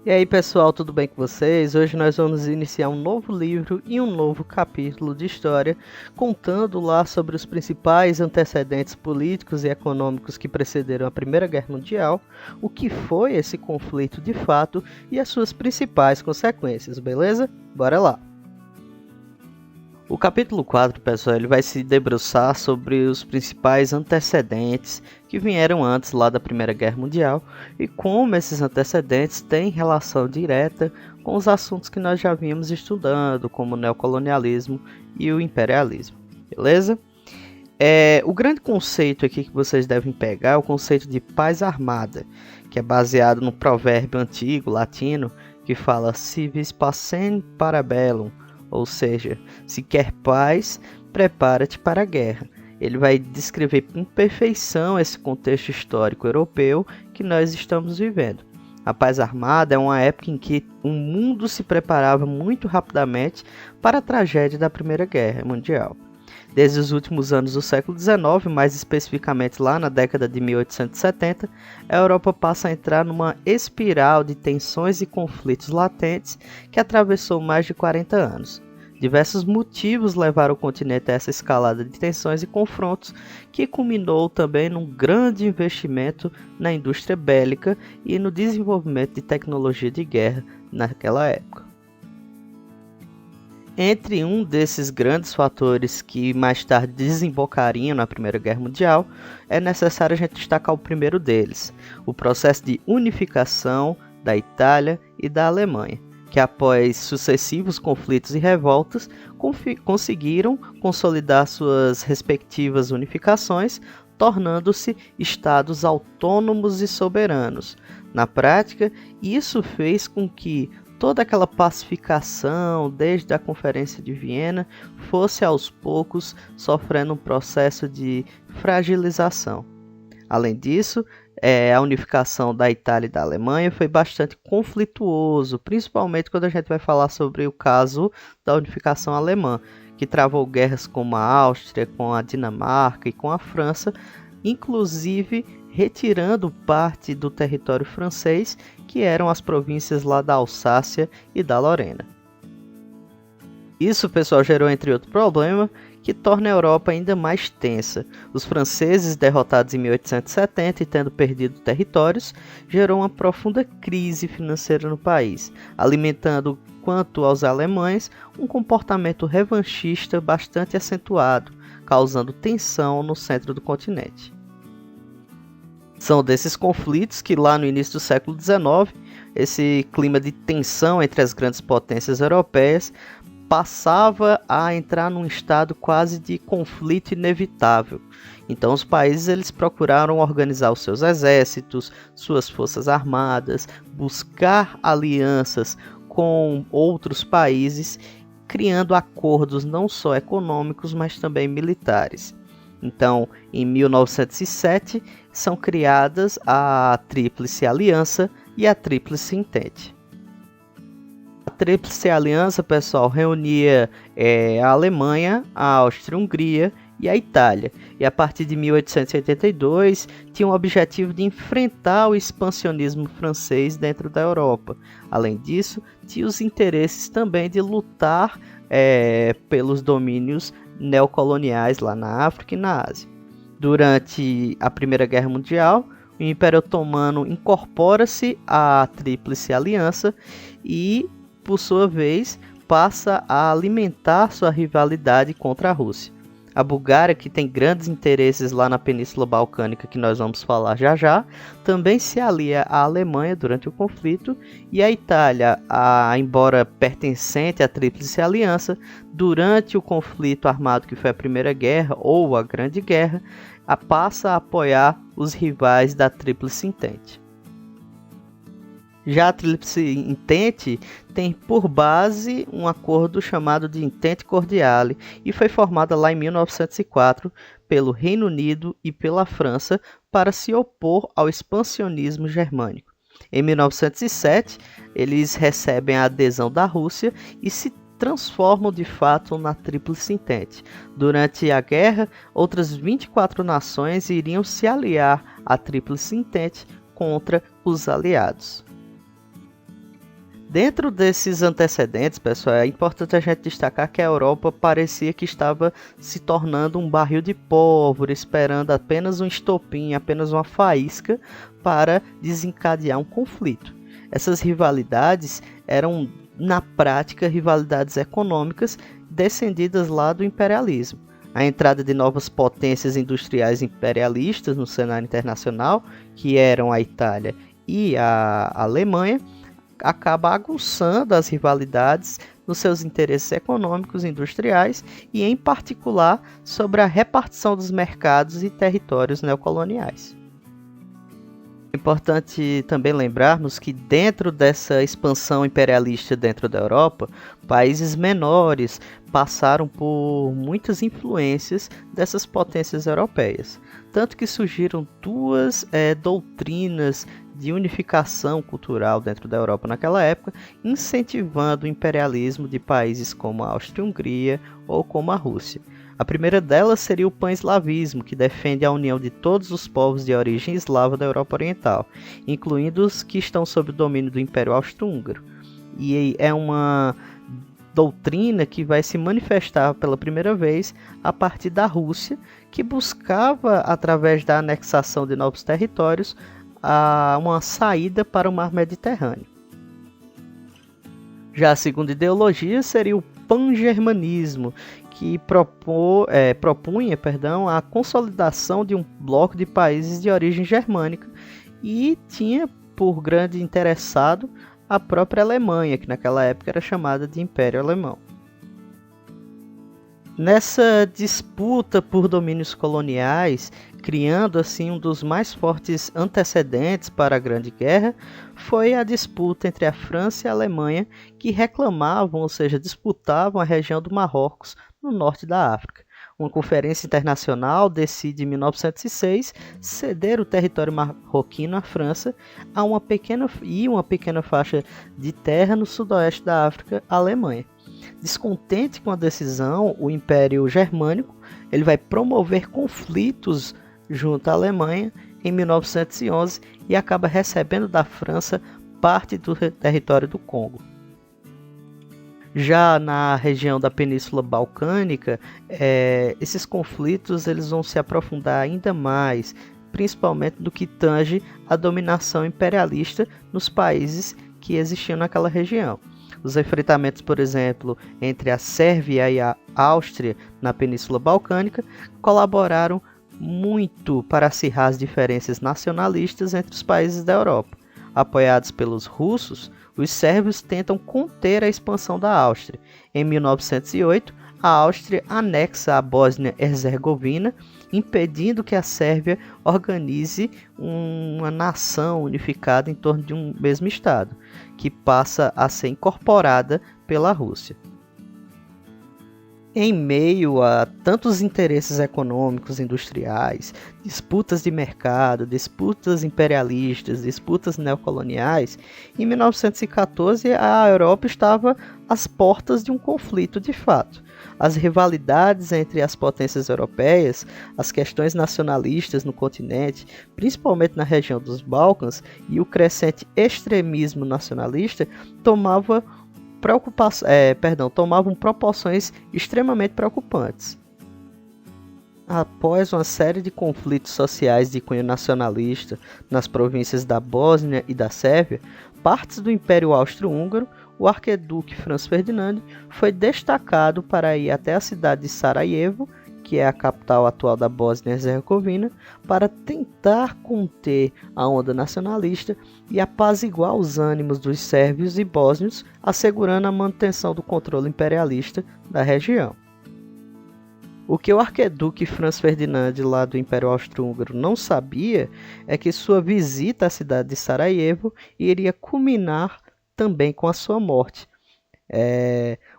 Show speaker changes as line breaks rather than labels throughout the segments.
E aí pessoal, tudo bem com vocês? Hoje nós vamos iniciar um novo livro e um novo capítulo de história, contando lá sobre os principais antecedentes políticos e econômicos que precederam a Primeira Guerra Mundial, o que foi esse conflito de fato e as suas principais consequências, beleza? Bora lá! O capítulo 4, pessoal, ele vai se debruçar sobre os principais antecedentes que vieram antes lá da Primeira Guerra Mundial e como esses antecedentes têm relação direta com os assuntos que nós já vínhamos estudando, como o neocolonialismo e o imperialismo, beleza? O grande conceito aqui que vocês devem pegar é o conceito de paz armada, que é baseado no provérbio antigo latino que fala "Si vis pacem para bellum", ou seja, se quer paz, prepara-te para a guerra. Ele vai descrever com perfeição esse contexto histórico europeu que nós estamos vivendo. A paz armada é uma época em que o mundo se preparava muito rapidamente para a tragédia da Primeira Guerra Mundial. Desde os últimos anos do século XIX, mais especificamente lá na década de 1870, a Europa passa a entrar numa espiral de tensões e conflitos latentes que atravessou mais de 40 anos. Diversos motivos levaram o continente a essa escalada de tensões e confrontos, que culminou também num grande investimento na indústria bélica e no desenvolvimento de tecnologia de guerra naquela época. Entre um desses grandes fatores que mais tarde desembocariam na Primeira Guerra Mundial, é necessário a gente destacar o primeiro deles, o processo de unificação da Itália e da Alemanha, que após sucessivos conflitos e revoltas, conseguiram consolidar suas respectivas unificações, tornando-se estados autônomos e soberanos. Na prática, isso fez com que toda aquela pacificação, desde a Conferência de Viena, fosse aos poucos sofrendo um processo de fragilização. Além disso, a unificação da Itália e da Alemanha foi bastante conflituoso, principalmente quando a gente vai falar sobre o caso da unificação alemã, que travou guerras com a Áustria, com a Dinamarca e com a França, inclusive retirando parte do território francês, que eram as províncias lá da Alsácia e da Lorena. Isso, pessoal, gerou, entre outros problemas, que torna a Europa ainda mais tensa. Os franceses, derrotados em 1870 e tendo perdido territórios, gerou uma profunda crise financeira no país, alimentando, quanto aos alemães, um comportamento revanchista bastante acentuado, causando tensão no centro do continente. São desses conflitos que lá no início do século XIX, esse clima de tensão entre as grandes potências europeias passava a entrar num estado quase de conflito inevitável. Então os países eles procuraram organizar os seus exércitos, suas forças armadas, buscar alianças com outros países, criando acordos não só econômicos, mas também militares. Então, em 1907, são criadas a Tríplice Aliança e a Tríplice Entente. A Tríplice Aliança, pessoal, reunia a Alemanha, a Áustria-Hungria e a Itália. E a partir de 1882, tinha o objetivo de enfrentar o expansionismo francês dentro da Europa. Além disso, tinha os interesses também de lutar pelos domínios neocoloniais lá na África e na Ásia. Durante a Primeira Guerra Mundial, o Império Otomano incorpora-se à Tríplice Aliança e, por sua vez, passa a alimentar sua rivalidade contra a Rússia. A Bulgária, que tem grandes interesses lá na Península Balcânica, que nós vamos falar já já, também se alia à Alemanha durante o conflito, e a Itália, embora pertencente à Tríplice Aliança, durante o conflito armado que foi a Primeira Guerra, ou a Grande Guerra, passa a apoiar os rivais da Tríplice Entente. Já a Tríplice Entente tem por base um acordo chamado de Entente Cordiale e foi formada lá em 1904 pelo Reino Unido e pela França para se opor ao expansionismo germânico. Em 1907, eles recebem a adesão da Rússia e se transformam de fato na Tríplice Entente. Durante a guerra, outras 24 nações iriam se aliar à Tríplice Entente contra os aliados. Dentro desses antecedentes, pessoal, é importante a gente destacar que a Europa parecia que estava se tornando um barril de pólvora, esperando apenas um estopim, apenas uma faísca para desencadear um conflito. Essas rivalidades eram, na prática, rivalidades econômicas descendidas lá do imperialismo. A entrada de novas potências industriais imperialistas no cenário internacional, que eram a Itália e a Alemanha, acaba aguçando as rivalidades nos seus interesses econômicos e industriais e, em particular, sobre a repartição dos mercados e territórios neocoloniais. É importante também lembrarmos que dentro dessa expansão imperialista dentro da Europa, países menores passaram por muitas influências dessas potências europeias. Tanto que surgiram duas doutrinas de unificação cultural dentro da Europa naquela época, incentivando o imperialismo de países como a Áustria-Hungria ou como a Rússia. A primeira delas seria o pan-eslavismo, que defende a união de todos os povos de origem eslava da Europa Oriental, incluindo os que estão sob o domínio do Império Austro-Húngaro. E é uma doutrina que vai se manifestar pela primeira vez a partir da Rússia, que buscava, através da anexação de novos territórios, uma saída para o mar Mediterrâneo. Já a segunda ideologia seria o pan-germanismo, que propunha a consolidação de um bloco de países de origem germânica e tinha por grande interessado a própria Alemanha, que naquela época era chamada de Império Alemão. Nessa disputa por domínios coloniais, criando assim um dos mais fortes antecedentes para a Grande Guerra, foi a disputa entre a França e a Alemanha, que reclamavam, ou seja, disputavam a região do Marrocos, no norte da África. Uma conferência internacional decide em 1906 ceder o território marroquino à França a uma pequena faixa de terra no sudoeste da África, a Alemanha. Descontente com a decisão, o Império Germânico ele vai promover conflitos junto à Alemanha em 1911 e acaba recebendo da França parte do território do Congo. Já na região da Península Balcânica, esses conflitos eles vão se aprofundar ainda mais, principalmente do que tange a dominação imperialista nos países que existiam naquela região. Os enfrentamentos, por exemplo, entre a Sérvia e a Áustria na Península Balcânica colaboraram muito para acirrar as diferenças nacionalistas entre os países da Europa. Apoiados pelos russos, os sérvios tentam conter a expansão da Áustria. Em 1908, a Áustria anexa a Bósnia-Herzegovina, impedindo que a Sérvia organize uma nação unificada em torno de um mesmo estado, que passa a ser incorporada pela Rússia. Em meio a tantos interesses econômicos, industriais, disputas de mercado, disputas imperialistas, disputas neocoloniais, em 1914 a Europa estava às portas de um conflito de fato. As rivalidades entre as potências europeias, as questões nacionalistas no continente, principalmente na região dos Balcãs, e o crescente extremismo nacionalista tomavam proporções extremamente preocupantes. Após uma série de conflitos sociais de cunho nacionalista nas províncias da Bósnia e da Sérvia, partes do Império Austro-Húngaro, o arquiduque Franz Ferdinand foi destacado para ir até a cidade de Sarajevo, que é a capital atual da Bósnia-Herzegovina, para tentar conter a onda nacionalista e apaziguar os ânimos dos sérvios e bósnios, assegurando a manutenção do controle imperialista da região. O que o arquiduque Franz Ferdinand, lá do Império Austro-Húngaro, não sabia é que sua visita à cidade de Sarajevo iria culminar também com a sua morte.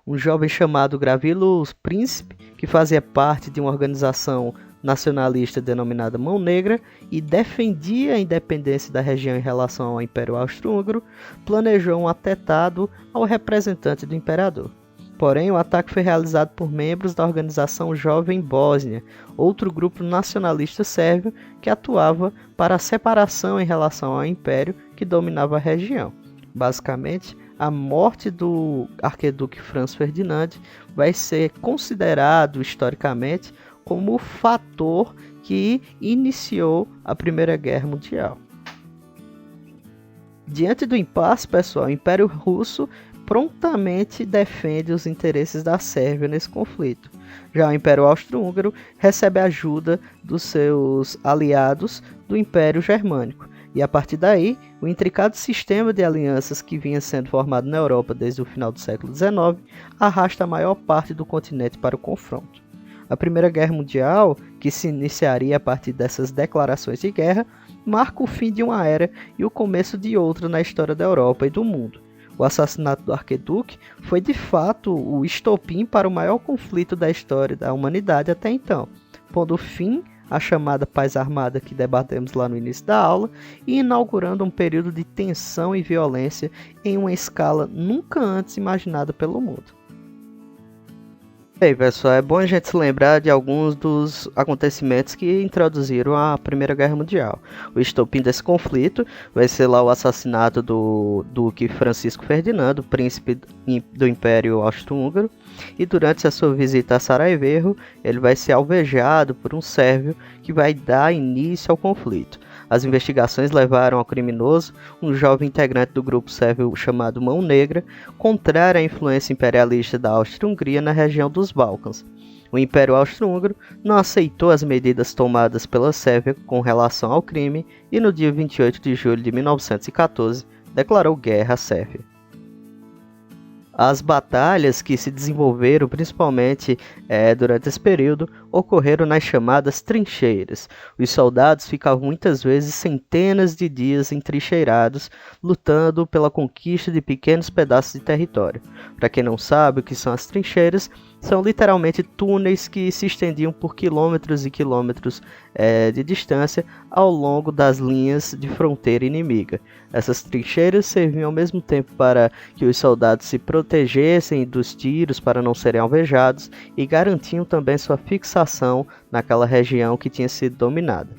Um jovem chamado Gravilo Príncipe, que fazia parte de uma organização nacionalista denominada Mão Negra e defendia a independência da região em relação ao Império Austro-Húngaro, planejou um atentado ao representante do imperador. Porém, o ataque foi realizado por membros da organização Jovem Bósnia, outro grupo nacionalista sérvio que atuava para a separação em relação ao império que dominava a região. Basicamente, a morte do arquiduque Franz Ferdinand vai ser considerado historicamente como o fator que iniciou a Primeira Guerra Mundial. Diante do impasse, pessoal, o Império Russo prontamente defende os interesses da Sérvia nesse conflito. Já o Império Austro-Húngaro recebe ajuda dos seus aliados do Império Germânico. E a partir daí, o intricado sistema de alianças que vinha sendo formado na Europa desde o final do século XIX arrasta a maior parte do continente para o confronto. A Primeira Guerra Mundial, que se iniciaria a partir dessas declarações de guerra, marca o fim de uma era e o começo de outra na história da Europa e do mundo. O assassinato do arquiduque foi de fato o estopim para o maior conflito da história da humanidade até então, pondo fim à chamada paz armada que debatemos lá no início da aula e inaugurando um período de tensão e violência em uma escala nunca antes imaginada pelo mundo. Bem, pessoal, é bom a gente se lembrar de alguns dos acontecimentos que introduziram a Primeira Guerra Mundial. O estopim desse conflito vai ser lá o assassinato do Duque Francisco Ferdinando, príncipe do Império Austro-Húngaro, e durante a sua visita a Sarajevo, ele vai ser alvejado por um sérvio que vai dar início ao conflito. As investigações levaram ao criminoso, um jovem integrante do grupo sérvio chamado Mão Negra, contrário à influência imperialista da Áustria-Hungria na região dos Balcãs. O Império Austro-Húngaro não aceitou as medidas tomadas pela Sérvia com relação ao crime e no dia 28 de julho de 1914 declarou guerra à Sérvia. As batalhas que se desenvolveram principalmente durante esse período ocorreram nas chamadas trincheiras. Os soldados ficavam muitas vezes centenas de dias entrincheirados, lutando pela conquista de pequenos pedaços de território. Para quem não sabe o que são as trincheiras, são literalmente túneis que se estendiam por quilômetros e quilômetros de distância ao longo das linhas de fronteira inimiga. Essas trincheiras serviam ao mesmo tempo para que os soldados se protegessem dos tiros para não serem alvejados e garantiam também sua fixação naquela região que tinha sido dominada.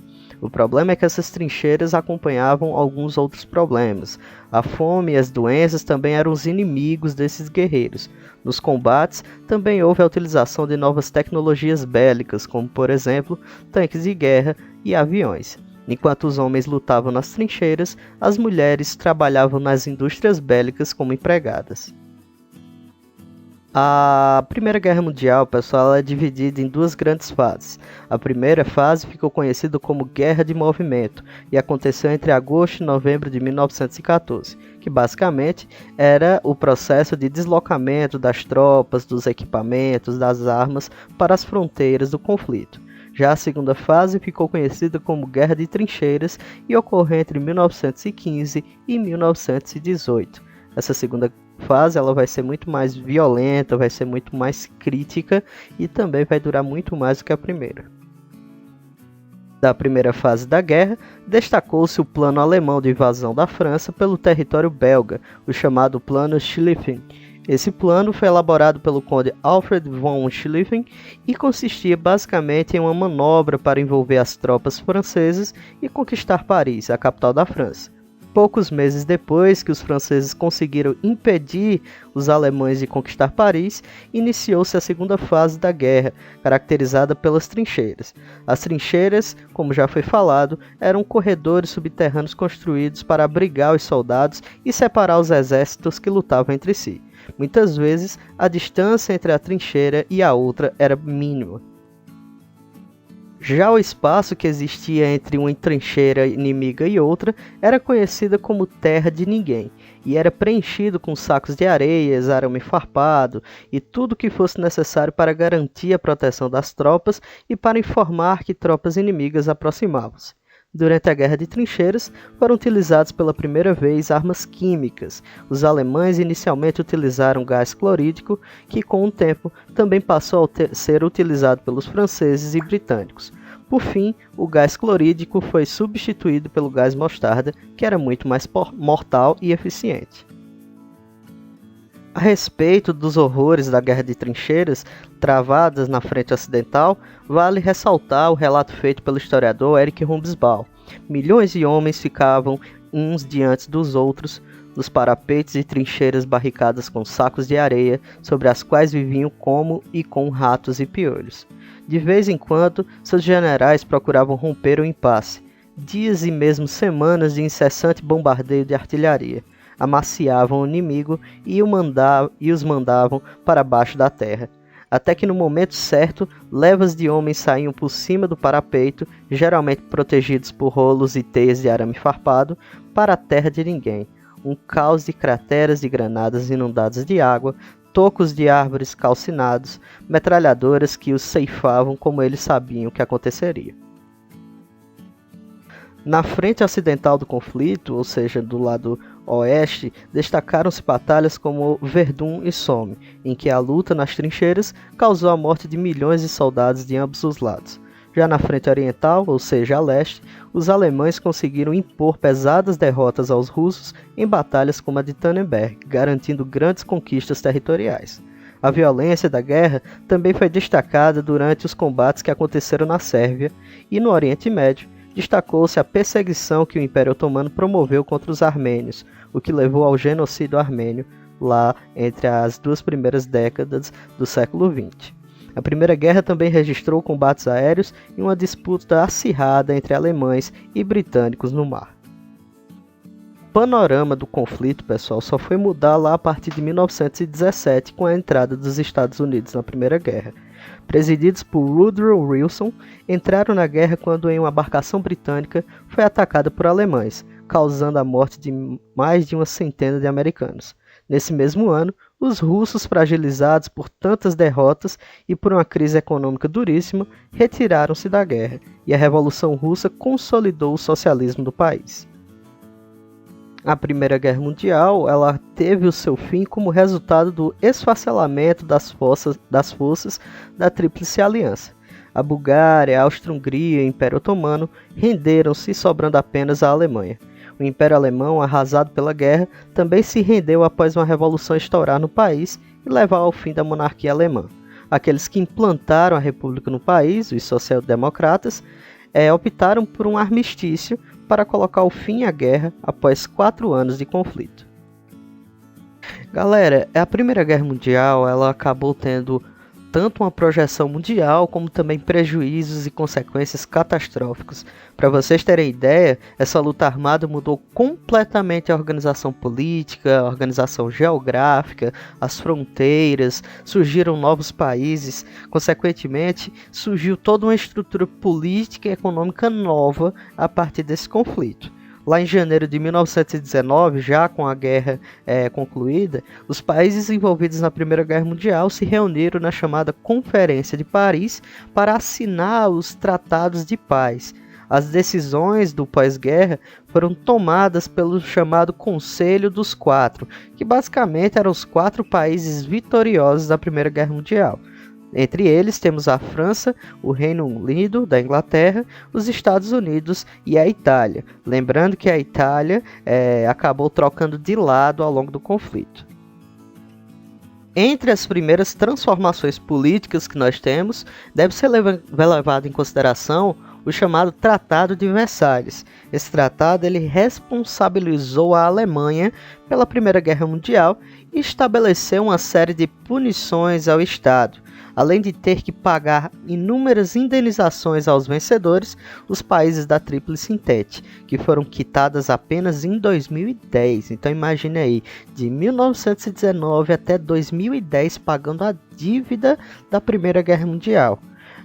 O problema é que essas trincheiras acompanhavam alguns outros problemas. A fome e as doenças também eram os inimigos desses guerreiros. Nos combates, também houve a utilização de novas tecnologias bélicas, como por exemplo, tanques de guerra e aviões. Enquanto os homens lutavam nas trincheiras, as mulheres trabalhavam nas indústrias bélicas como empregadas. A Primeira Guerra Mundial, pessoal, é dividida em duas grandes fases. A primeira fase ficou conhecida como Guerra de Movimento e aconteceu entre agosto e novembro de 1914, que basicamente era o processo de deslocamento das tropas, dos equipamentos, das armas para as fronteiras do conflito. Já a segunda fase ficou conhecida como Guerra de Trincheiras e ocorreu entre 1915 e 1918. Essa segunda fase ela vai ser muito mais violenta, vai ser muito mais crítica e também vai durar muito mais do que a primeira. Da primeira fase da guerra, destacou-se o plano alemão de invasão da França pelo território belga, o chamado Plano Schlieffen. Esse plano foi elaborado pelo conde Alfred von Schlieffen e consistia basicamente em uma manobra para envolver as tropas francesas e conquistar Paris, a capital da França. Poucos meses depois que os franceses conseguiram impedir os alemães de conquistar Paris, iniciou-se a segunda fase da guerra, caracterizada pelas trincheiras. As trincheiras, como já foi falado, eram corredores subterrâneos construídos para abrigar os soldados e separar os exércitos que lutavam entre si. Muitas vezes, a distância entre a trincheira e a outra era mínima. Já o espaço que existia entre uma trincheira inimiga e outra era conhecida como Terra de Ninguém e era preenchido com sacos de areias, arame farpado e tudo que fosse necessário para garantir a proteção das tropas e para informar que tropas inimigas aproximavam-se. Durante a Guerra de Trincheiras, foram utilizadas pela primeira vez armas químicas. Os alemães inicialmente utilizaram gás clorídrico, que com o tempo também passou a ser utilizado pelos franceses e britânicos. Por fim, o gás clorídrico foi substituído pelo gás mostarda, que era muito mais mortal e eficiente. A respeito dos horrores da Guerra de Trincheiras, travadas na frente ocidental, vale ressaltar o relato feito pelo historiador Erich Hobsbawm. Milhões de homens ficavam uns diante dos outros, nos parapeitos e trincheiras barricadas com sacos de areia, sobre as quais viviam como e com ratos e piolhos. De vez em quando, seus generais procuravam romper o impasse, dias e mesmo semanas de incessante bombardeio de artilharia. Amaciavam o inimigo e os mandavam para baixo da terra. Até que no momento certo, levas de homens saíam por cima do parapeito, geralmente protegidos por rolos e teias de arame farpado, para a terra de ninguém. Um caos de crateras de granadas inundadas de água, tocos de árvores calcinados, metralhadoras que os ceifavam como eles sabiam que aconteceria. Na frente ocidental do conflito, ou seja, do lado oeste, destacaram-se batalhas como Verdun e Somme, em que a luta nas trincheiras causou a morte de milhões de soldados de ambos os lados. Já na frente oriental, ou seja, a leste, os alemães conseguiram impor pesadas derrotas aos russos em batalhas como a de Tannenberg, garantindo grandes conquistas territoriais. A violência da guerra também foi destacada durante os combates que aconteceram na Sérvia e no Oriente Médio. Destacou-se a perseguição que o Império Otomano promoveu contra os armênios, o que levou ao genocídio armênio lá entre as duas primeiras décadas do século XX. A Primeira Guerra também registrou combates aéreos e uma disputa acirrada entre alemães e britânicos no mar. O panorama do conflito, pessoal, só foi mudar lá a partir de 1917 com a entrada dos Estados Unidos na Primeira Guerra. Presididos por Woodrow Wilson, entraram na guerra quando em uma embarcação britânica foi atacada por alemães, causando a morte de mais de uma centena de americanos. Nesse mesmo ano, os russos, fragilizados por tantas derrotas e por uma crise econômica duríssima, retiraram-se da guerra, e a Revolução Russa consolidou o socialismo do país. A Primeira Guerra Mundial ela teve o seu fim como resultado do esfacelamento das forças da Tríplice Aliança. A Bulgária, a Áustria-Hungria e o Império Otomano renderam-se, sobrando apenas a Alemanha. O Império Alemão, arrasado pela guerra, também se rendeu após uma revolução estourar no país e levar ao fim da monarquia alemã. Aqueles que implantaram a república no país, os social-democratas, optaram por um armistício para colocar o fim à guerra após 4 anos de conflito. Galera, a Primeira Guerra Mundial ela acabou tendo tanto uma projeção mundial como também prejuízos e consequências catastróficas. Para vocês terem ideia, essa luta armada mudou completamente a organização política, a organização geográfica, as fronteiras, surgiram novos países, consequentemente surgiu toda uma estrutura política e econômica nova a partir desse conflito. Lá em janeiro de 1919, já com a guerra concluída, os países envolvidos na Primeira Guerra Mundial se reuniram na chamada Conferência de Paris para assinar os tratados de paz. As decisões do pós-guerra foram tomadas pelo chamado Conselho dos Quatro, que basicamente eram os 4 países vitoriosos da Primeira Guerra Mundial. Entre eles temos a França, o Reino Unido da Inglaterra, os Estados Unidos e a Itália. Lembrando que a Itália acabou trocando de lado ao longo do conflito. Entre as primeiras transformações políticas que nós temos, deve ser levado em consideração o chamado Tratado de Versalhes. Esse tratado ele responsabilizou a Alemanha pela Primeira Guerra Mundial e estabeleceu uma série de punições ao Estado. Além de ter que pagar inúmeras indenizações aos vencedores, os países da Tríplice Entente, que foram quitadas apenas em 2010. Então imagine aí, de 1919 até 2010 pagando a dívida da Primeira Guerra Mundial.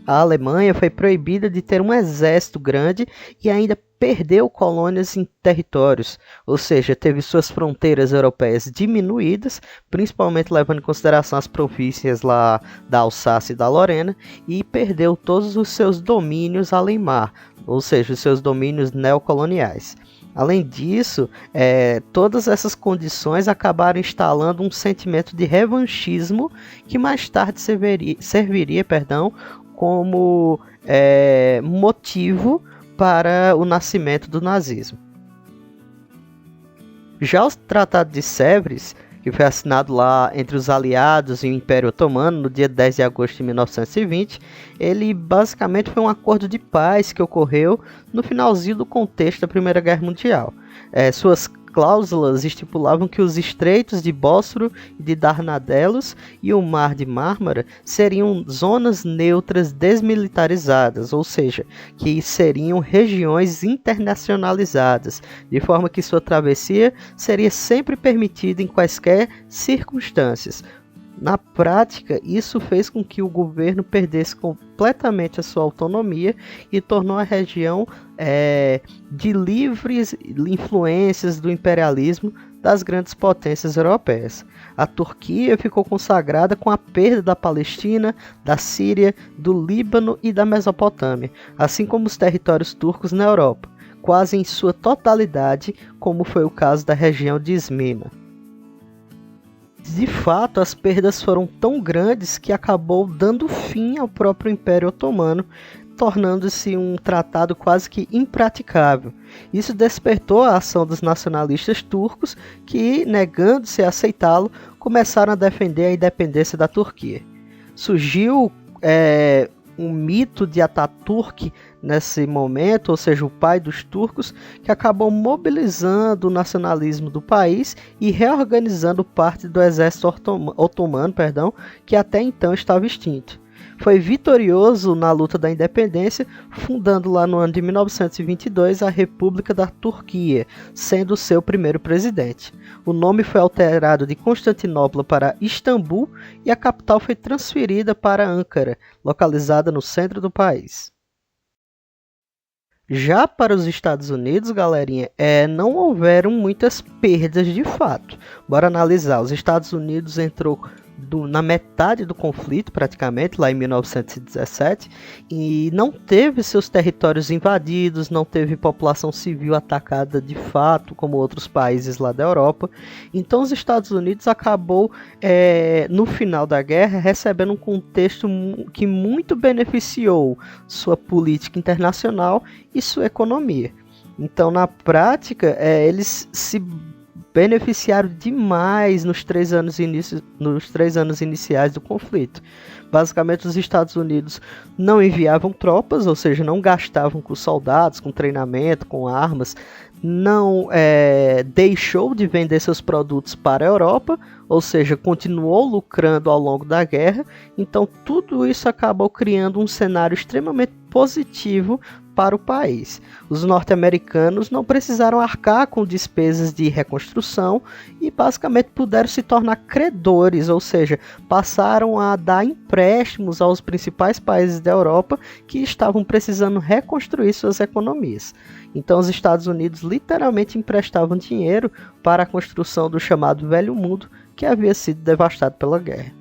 A Alemanha foi proibida de ter um exército grande e ainda perdeu colônias em territórios, ou seja, teve suas fronteiras europeias diminuídas, principalmente levando em consideração as províncias lá da Alsácia e da Lorena, e perdeu todos os seus domínios além-mar, ou seja, os seus domínios neocoloniais. Além disso, todas essas condições acabaram instalando um sentimento de revanchismo que mais tarde serviria como motivo para o nascimento do nazismo. Já o Tratado de Sèvres, que foi assinado lá entre os aliados e o Império Otomano no dia 10 de agosto de 1920, ele basicamente foi um acordo de paz que ocorreu no finalzinho do contexto da Primeira Guerra Mundial. Suas cláusulas estipulavam que os estreitos de Bósforo e de Dardanelos e o Mar de Mármara seriam zonas neutras desmilitarizadas, ou seja, que seriam regiões internacionalizadas, de forma que sua travessia seria sempre permitida em quaisquer circunstâncias. Na prática, isso fez com que o governo perdesse completamente a sua autonomia e tornou a região de livres influências do imperialismo das grandes potências europeias. A Turquia ficou consagrada com a perda da Palestina, da Síria, do Líbano e da Mesopotâmia, assim como os territórios turcos na Europa, quase em sua totalidade, como foi o caso da região de Esmina. De fato, as perdas foram tão grandes que acabou dando fim ao próprio Império Otomano, tornando-se um tratado quase que impraticável. Isso despertou a ação dos nacionalistas turcos que, negando-se a aceitá-lo, começaram a defender a independência da Turquia. Surgiu um mito de Atatürk nesse momento, ou seja, o pai dos turcos, que acabou mobilizando o nacionalismo do país e reorganizando parte do exército otomano, que até então estava extinto. Foi vitorioso na luta da independência, fundando lá no ano de 1922 a República da Turquia, sendo seu primeiro presidente. O nome foi alterado de Constantinopla para Istambul e a capital foi transferida para Ankara, localizada no centro do país. Já para os Estados Unidos, galerinha, não houveram muitas perdas de fato. Bora analisar. Os Estados Unidos entrou na metade do conflito, praticamente, lá em 1917, e não teve seus territórios invadidos, não teve população civil atacada de fato, como outros países lá da Europa. Então os Estados Unidos acabou, no final da guerra, recebendo um contexto que muito beneficiou sua política internacional e sua economia. Então, na prática, eles se beneficiaram demais nos 3 anos iniciais do conflito. Basicamente, os Estados Unidos não enviavam tropas, ou seja, não gastavam com soldados, com treinamento, com armas, não deixou de vender seus produtos para a Europa, ou seja, continuou lucrando ao longo da guerra. Então, tudo isso acabou criando um cenário extremamente positivo para o país. Os norte-americanos não precisaram arcar com despesas de reconstrução e basicamente puderam se tornar credores, ou seja, passaram a dar empréstimos aos principais países da Europa que estavam precisando reconstruir suas economias. Então os Estados Unidos literalmente emprestavam dinheiro para a construção do chamado Velho Mundo, que havia sido devastado pela guerra.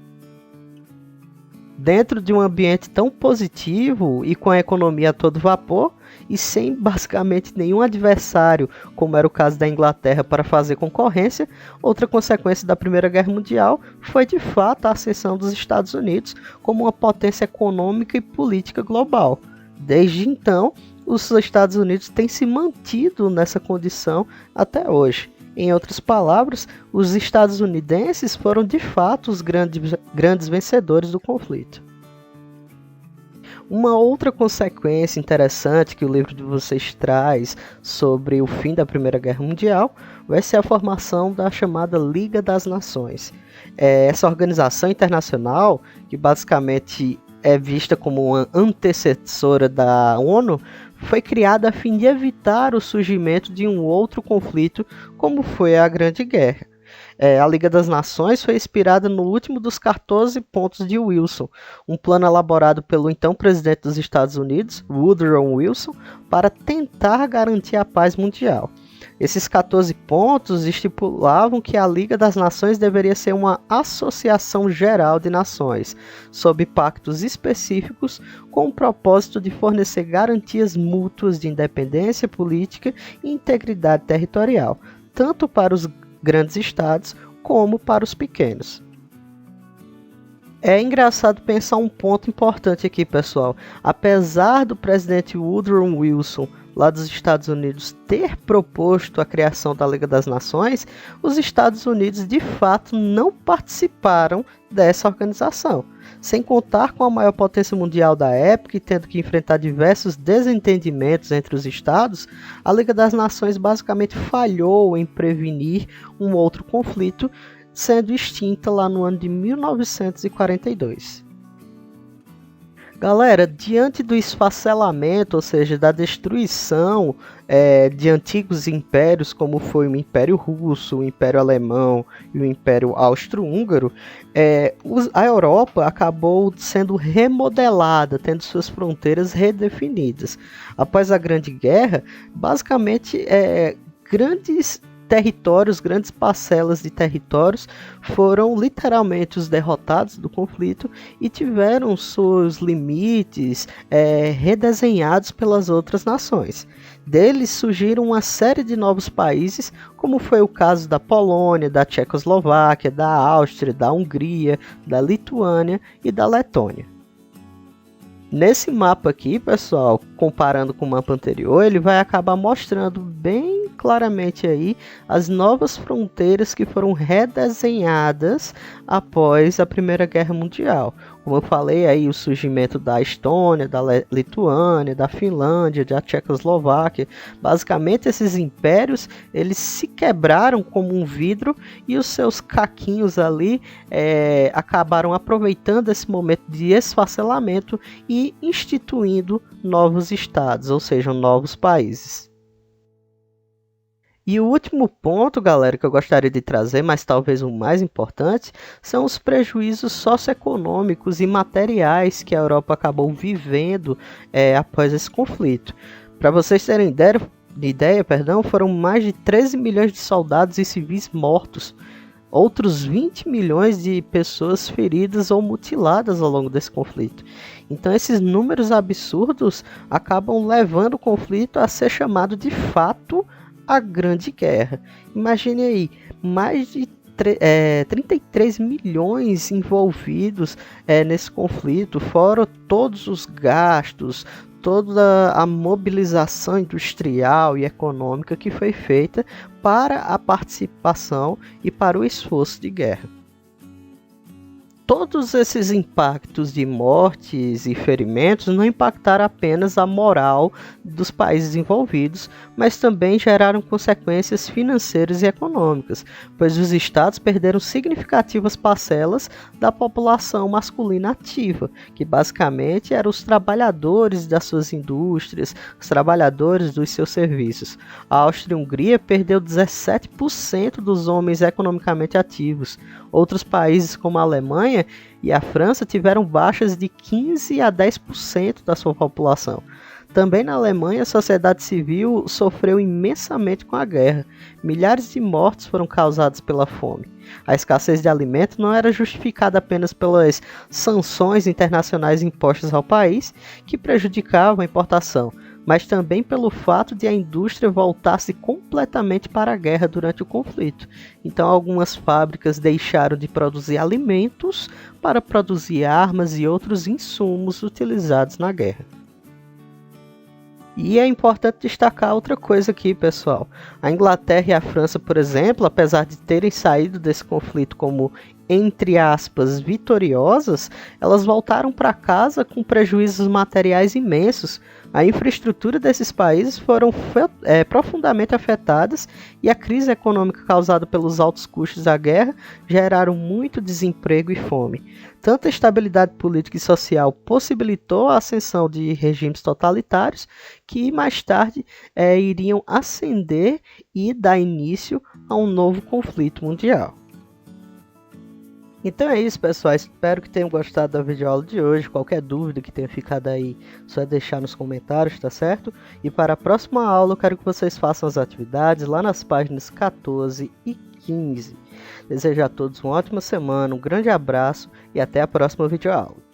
Dentro de um ambiente tão positivo e com a economia a todo vapor, e sem basicamente nenhum adversário, como era o caso da Inglaterra, para fazer concorrência, outra consequência da Primeira Guerra Mundial foi de fato a ascensão dos Estados Unidos como uma potência econômica e política global. Desde então, os Estados Unidos têm se mantido nessa condição até hoje. Em outras palavras, os estadunidenses foram de fato os grandes vencedores do conflito. Uma outra consequência interessante que o livro de vocês traz sobre o fim da Primeira Guerra Mundial vai ser a formação da chamada Liga das Nações. Essa organização internacional, que basicamente é vista como uma antecessora da ONU, foi criada a fim de evitar o surgimento de um outro conflito, como foi a Grande Guerra. A Liga das Nações foi inspirada no último dos 14 pontos de Wilson, um plano elaborado pelo então presidente dos Estados Unidos, Woodrow Wilson, para tentar garantir a paz mundial. Esses 14 pontos estipulavam que a Liga das Nações deveria ser uma associação geral de nações, sob pactos específicos, com o propósito de fornecer garantias mútuas de independência política e integridade territorial, tanto para os grandes estados como para os pequenos. É engraçado pensar um ponto importante aqui, pessoal. Apesar do presidente Woodrow Wilson lá dos Estados Unidos ter proposto a criação da Liga das Nações, os Estados Unidos de fato não participaram dessa organização. Sem contar com a maior potência mundial da época e tendo que enfrentar diversos desentendimentos entre os estados, a Liga das Nações basicamente falhou em prevenir um outro conflito, sendo extinta lá no ano de 1942. Galera, diante do esfacelamento, ou seja, da destruição de antigos impérios, como foi o Império Russo, o Império Alemão e o Império Austro-Húngaro, a Europa acabou sendo remodelada, tendo suas fronteiras redefinidas. Após a Grande Guerra, basicamente, grandes territórios, grandes parcelas de territórios foram literalmente os derrotados do conflito e tiveram seus limites redesenhados pelas outras nações. Deles surgiram uma série de novos países, como foi o caso da Polônia, da Tchecoslováquia, da Áustria, da Hungria, da Lituânia e da Letônia. Nesse mapa aqui, pessoal, comparando com o mapa anterior, ele vai acabar mostrando bem claramente aí as novas fronteiras que foram redesenhadas após a Primeira Guerra Mundial. Como eu falei aí, o surgimento da Estônia, da Lituânia, da Finlândia, da Tchecoslováquia. Basicamente, esses impérios, eles se quebraram como um vidro e os seus caquinhos ali acabaram aproveitando esse momento de esfacelamento e instituindo novos estados, ou seja, novos países. E o último ponto, galera, que eu gostaria de trazer, mas talvez o mais importante, são os prejuízos socioeconômicos e materiais que a Europa acabou vivendo após esse conflito. Para vocês terem ideia, foram mais de 13 milhões de soldados e civis mortos, outros 20 milhões de pessoas feridas ou mutiladas ao longo desse conflito. Então esses números absurdos acabam levando o conflito a ser chamado de fato a Grande Guerra. Imagine aí, mais de 33 milhões envolvidos nesse conflito, fora todos os gastos, toda a mobilização industrial e econômica que foi feita para a participação e para o esforço de guerra. Todos esses impactos de mortes e ferimentos não impactaram apenas a moral dos países envolvidos, mas também geraram consequências financeiras e econômicas, pois os estados perderam significativas parcelas da população masculina ativa, que basicamente eram os trabalhadores das suas indústrias, os trabalhadores dos seus serviços. A Áustria-Hungria perdeu 17% dos homens economicamente ativos. Outros países como a Alemanha e a França tiveram baixas de 15 a 10% da sua população. Também na Alemanha, a sociedade civil sofreu imensamente com a guerra. Milhares de mortes foram causadas pela fome. A escassez de alimento não era justificada apenas pelas sanções internacionais impostas ao país, que prejudicavam a importação, mas também pelo fato de a indústria voltar-se completamente para a guerra durante o conflito. Então algumas fábricas deixaram de produzir alimentos para produzir armas e outros insumos utilizados na guerra. E é importante destacar outra coisa aqui, pessoal. A Inglaterra e a França, por exemplo, apesar de terem saído desse conflito como, entre aspas, vitoriosas, elas voltaram para casa com prejuízos materiais imensos. A infraestrutura desses países foram profundamente afetadas e a crise econômica causada pelos altos custos da guerra geraram muito desemprego e fome. Tanta estabilidade política e social possibilitou a ascensão de regimes totalitários que mais tarde iriam ascender e dar início a um novo conflito mundial. Então é isso, pessoal, espero que tenham gostado da videoaula de hoje. Qualquer dúvida que tenha ficado aí, só é deixar nos comentários, tá certo? E para a próxima aula eu quero que vocês façam as atividades lá nas páginas 14 e 15. Desejo a todos uma ótima semana, um grande abraço e até a próxima videoaula.